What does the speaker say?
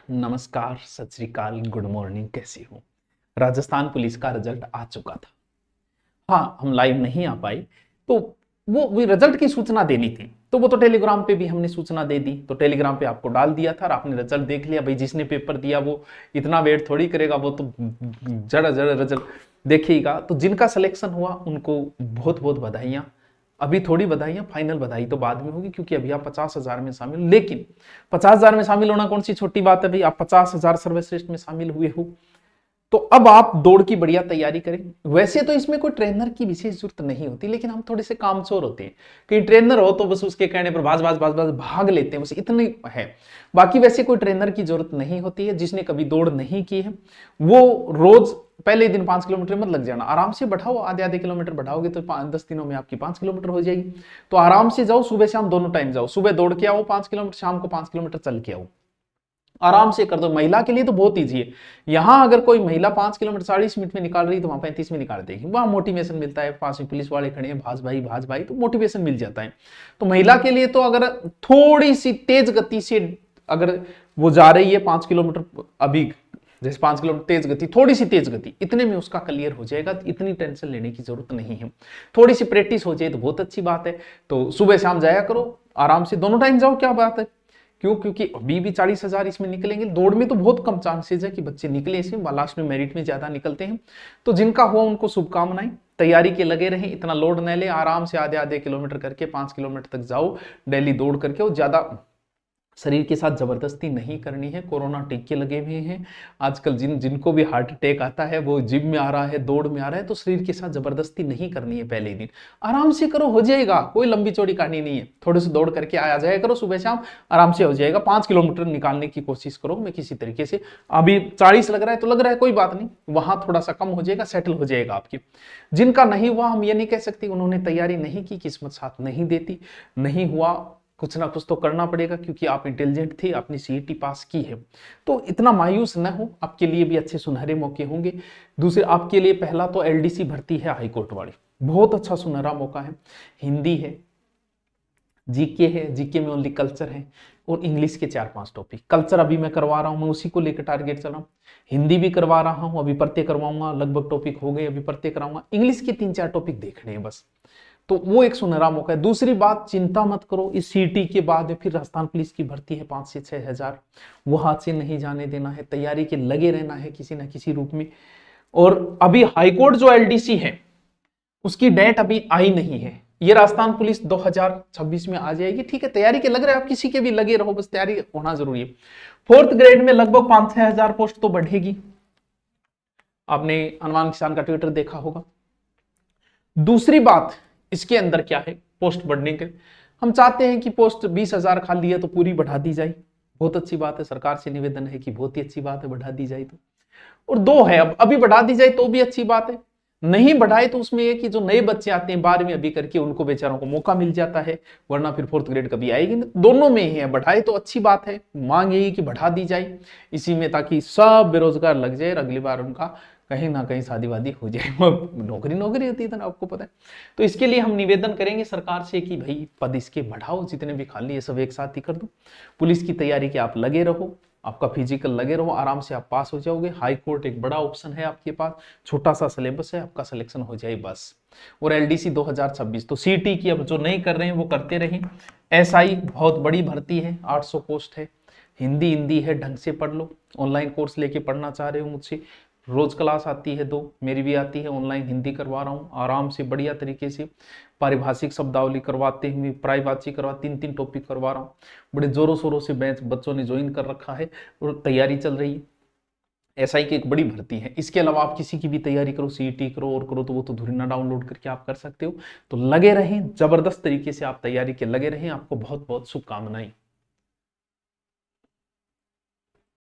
नमस्कार, सत श्री अकाल, गुड मॉर्निंग। कैसे हो? राजस्थान पुलिस का रिजल्ट आ चुका था। हाँ, हम लाइव नहीं आ पाए, तो वो रिजल्ट की सूचना देनी थी, तो वो तो टेलीग्राम पे भी हमने सूचना दे दी, तो टेलीग्राम पे आपको डाल दिया था और आपने रिजल्ट देख लिया। भाई जिसने पेपर दिया वो इतना वेट थोड़ी करेगा, वो तो जरा जरा रिजल्ट देखिएगा। तो जिनका सिलेक्शन हुआ उनको बहुत बहुत बधाइयां। अभी थोड़ी बधाइयां, फाइनल बधाई तो बाद में होगी, क्योंकि अभी आप 50,000 में शामिल। लेकिन 50,000 में शामिल होना कौन सी छोटी बात है भाई। आप 50,000 सर्वश्रेष्ठ में शामिल हुए हो, तो अब आप दौड़ की बढ़िया तैयारी करें। वैसे तो इसमें कोई ट्रेनर की विशेष जरूरत नहीं होती, लेकिन हम थोड़े से कामचोर होते हैं। कहीं ट्रेनर हो तो बस उसके कहने पर भाज भाज भाज भाज भाग लेते हैं, बस इतनी है। बाकी वैसे कोई ट्रेनर की जरूरत नहीं होती है। जिसने कभी दौड़ नहीं की है वो रोज पहले दिन 5 किलोमीटर मत लग जाना, आराम से बढ़ाओ। आधे आधे किलोमीटर बढ़ाओगे तो 10 दिनों में आपकी 5 किलोमीटर हो जाएगी। तो आराम से जाओ, सुबह शाम दोनों टाइम जाओ। सुबह दौड़ के आओ 5 किलोमीटर, शाम को 5 किलोमीटर चल के आओ। आराम से कर दो। महिला के लिए तो बहुत ईजी है। यहां अगर कोई महिला 5 किलोमीटर 40 मिनट में निकाल रही है तो वहां 35 में निकाल देगी। वहां मोटिवेशन मिलता है, पास में पुलिस वाले खड़े हैं, भाज भाई, तो मोटिवेशन मिल जाता है। तो महिला के लिए तो अगर थोड़ी सी तेज गति से अगर वो जा रही है 5 किलोमीटर, अभी जैसे 5 किलोमीटर तेज गति, थोड़ी सी तेज गति, इतने में उसका क्लियर हो जाएगा। इतनी टेंशन लेने की जरूरत नहीं है। थोड़ी सी प्रैक्टिस हो जाए तो बहुत अच्छी बात है। तो सुबह शाम जाया करो, आराम से दोनों टाइम जाओ। क्या बात है, क्यों? क्योंकि अभी भी 40,000 इसमें निकलेंगे। दौड़ में तो बहुत कम चांसेस है कि बच्चे निकले इसमें, लास्ट में मेरिट में ज्यादा निकलते हैं। तो जिनका हुआ उनको शुभकामनाएं। तैयारी के लगे रहें, इतना लोड न ले। आराम से आधे आधे किलोमीटर करके 5 किलोमीटर तक जाओ डेली दौड़ करके। और ज्यादा शरीर के साथ जबरदस्ती नहीं करनी है। कोरोना टीके लगे हुए हैं आजकल। जिनको भी हार्ट अटैक आता है वो जिम में आ रहा है, दौड़ में आ रहा है। तो शरीर के साथ जबरदस्ती नहीं करनी है। पहले ही दिन आराम से करो, हो जाएगा। कोई लंबी चौड़ी कहानी नहीं है। थोड़े से दौड़ करके आया जाया करो सुबह शाम, आराम से हो जाएगा। 5 किलोमीटर निकालने की कोशिश करो। मैं किसी तरीके से, अभी 40 लग रहा है तो लग रहा है, कोई बात नहीं, वहां थोड़ा सा कम हो जाएगा, सेटल हो जाएगा आपकी। जिनका नहीं हुआ हम ये नहीं कह सकते उन्होंने तैयारी नहीं की, किस्मत साथ नहीं देती। नहीं हुआ, कुछ ना कुछ तो करना पड़ेगा, क्योंकि आप इंटेलिजेंट थे, आपने सीईटी पास की है। तो इतना मायूस न हो, आपके लिए भी अच्छे सुनहरे मौके होंगे। दूसरे आपके लिए पहला तो एलडीसी भर्ती है हाईकोर्ट वाली, बहुत अच्छा सुनहरा मौका है। हिंदी है, जीके है, जीके में ओनली कल्चर है, और इंग्लिश के 4-5 टॉपिक। कल्चर अभी मैं करवा रहा हूं, मैं उसी को लेकर टारगेट चल रहा हूं। हिंदी भी करवा रहा हूं, अभी प्रत्यय करवाऊंगा, लगभग टॉपिक हो गए, अभी प्रत्यय कराऊंगा। इंग्लिश के 3-4 टॉपिक देखने हैं बस। तो वो एक सुनहरा मौका है। दूसरी बात, चिंता मत करो, इस सीटी के बाद फिर राजस्थान पुलिस की भर्ती है 5 से 6 हजार, वो हाथ से नहीं जाने देना है। तैयारी के लगे रहना है किसी ना किसी रूप में। और अभी हाईकोर्ट जो एलडीसी है उसकी डेट अभी आई नहीं है। ये राजस्थान पुलिस 2026 में आ जाएगी। ठीक है, तैयारी के लग रहे हैं आप, किसी के भी लगे रहो, बस तैयारी होना जरूरी है। 4th ग्रेड में लगभग 5-6 हजार पोस्ट तो बढ़ेगी। आपने हनुमान किसान का ट्विटर देखा होगा। दूसरी बात, इसके अंदर क्या है, पोस्ट बढ़ने के हम चाहते हैं कि पोस्ट 20,000 खाली है तो पूरी बढ़ा दी जाए। बहुत अच्छी बात है, सरकार से निवेदन है कि बहुत ही अच्छी बात है, बढ़ा दी जाए तो। और 2 है, अब अभी बढ़ा दी जाए तो भी अच्छी बात है, नहीं बढ़ाए तो उसमें यह कि जो नए बच्चे आते हैं 12वीं अभी करके, उनको बेचारों को मौका मिल जाता है, वरना फिर 4th ग्रेड कभी आएगी नहीं। दोनों में ही है, बढ़ाए तो अच्छी बात है। मांग यही कि बढ़ा दी जाए इसी में, ताकि सब बेरोजगार लग जाए और अगली बार उनका कहीं ना कहीं शादी वादी हो जाए। नौकरी होती है, आपको पता है। तो इसके लिए हम निवेदन करेंगे सरकार से कि भाई पद इसके बढ़ाओ, जितने भी खाली है सब एक साथ ही कर दो। पुलिस की तैयारी के आप लगे रहो, आपका फिजिकल लगे रहो, आराम से आप पास हो जाओगे। हाई कोर्ट एक बड़ा ऑप्शन है आपके पास, छोटा सा सिलेबस है, आपका सिलेक्शन हो जाए बस। और एलडीसी 2026, तो सीटी की अब जो नहीं कर रहे हैं वो करते रहें। एसआई बहुत बड़ी भर्ती है, 800 पोस्ट है। हिंदी है, ढंग से पढ़ लो। ऑनलाइन कोर्स लेके पढ़ना चाह रहे हो मुझसे, रोज क्लास आती है 2, मेरी भी आती है। ऑनलाइन हिंदी करवा रहा हूँ आराम से बढ़िया तरीके से। पारिभाषिक शब्दावली करवाते हुए प्रायवाची करवा 3-3 टॉपिक करवा रहा हूँ। बड़े जोरों शोरों से बैच बच्चों ने ज्वाइन कर रखा है और तैयारी चल रही है। एसआई की एक बड़ी भर्ती है। इसके अलावा आप किसी की भी तैयारी करो, सीईटी करो और करो, तो वो तो धुरिना डाउनलोड करके आप कर सकते हो। तो लगे रहें, जबरदस्त तरीके से आप तैयारी के लगे रहें। आपको बहुत बहुत शुभकामनाएं।